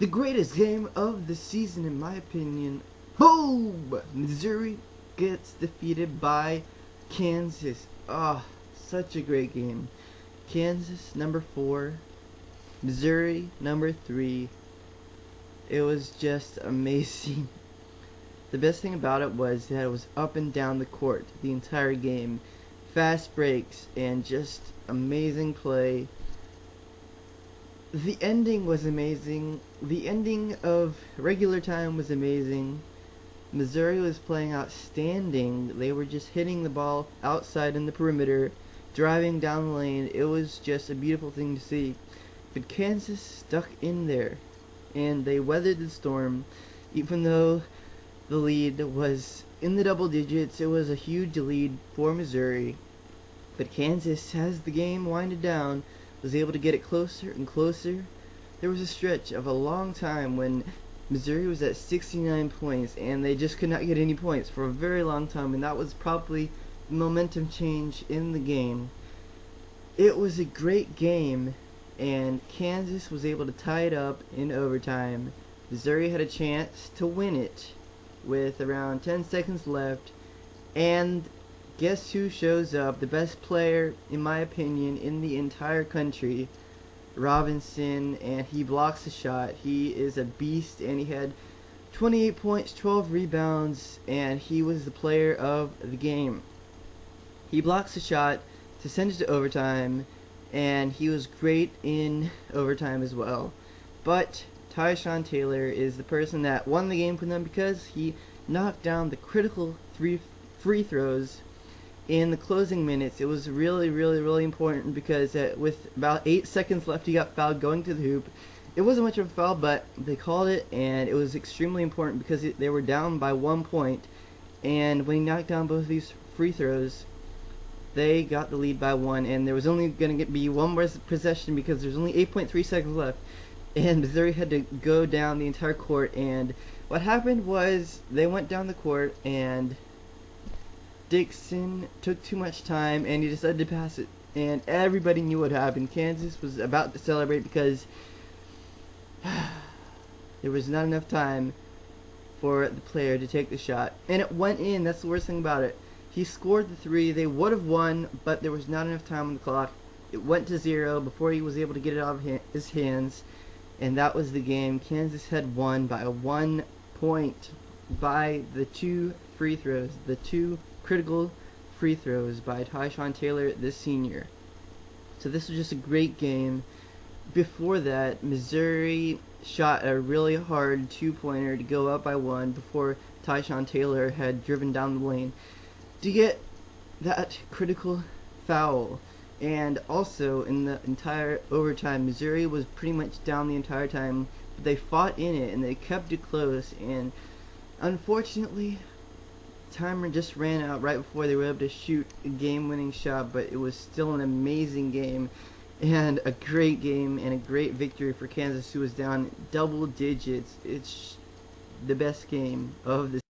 The greatest game of the season, in my opinion. Boom! Missouri gets defeated by Kansas. Ah, such a great game. Kansas number 4, Missouri number 3. It was just amazing. The best thing about it was that it was up and down the court the entire game. Fast breaks and just amazing play. The ending was amazing. The ending of regular time was amazing. Missouri was playing outstanding. They were just hitting the ball outside in the perimeter, driving down the lane. It was just a beautiful thing to see. But Kansas stuck in there, and they weathered the storm. Even though the lead was in the double digits, it was a huge lead for Missouri. But Kansas, as the game winded down, was able to get it closer and closer. There was a stretch of a long time when Missouri was at 69 points and they just could not get any points for a very long time, and that was probably the momentum change in the game. It was a great game, and Kansas was able to tie it up in overtime. Missouri had a chance to win it with around 10 seconds left, and guess who shows up? The best player, in my opinion, in the entire country, Robinson, and he blocks a shot. He is a beast, and he had 28 points, 12 rebounds, and he was the player of the game. He blocks a shot to send it to overtime, and he was great in overtime as well. But Tyshawn Taylor is the person that won the game for them because he knocked down the critical 3 free throws in the closing minutes. It was really important because with about 8 seconds left, he got fouled going to the hoop. It wasn't much of a foul, but they called it, and it was extremely important because they were down by 1 point. And when he knocked down both of these free throws, they got the lead by 1, and there was only going to be one more possession because there's only 8.3 seconds left. And Missouri had to go down the entire court, and what happened was they went down the court, and Dixon took too much time, and he decided to pass it, and everybody knew what happened. Kansas was about to celebrate because there was not enough time for the player to take the shot, and it went in. That's the worst thing about it. He scored the 3. They would have won, but there was not enough time on the clock. It went to 0 before he was able to get it out of his hands, and that was the game. Kansas had won by 1 point by the 2 free throws, the 2 critical free throws by Tyshawn Taylor, the senior. So this was just a great game. Before that, Missouri shot a really hard 2-pointer to go up by 1 before Tyshawn Taylor had driven down the lane to get that critical foul. And also, in the entire overtime, Missouri was pretty much down the entire time, but they fought in it and they kept it close, and unfortunately timer just ran out right before they were able to shoot a game-winning shot. But it was still an amazing game and a great game and a great victory for Kansas, who was down double digits. It's the best game of the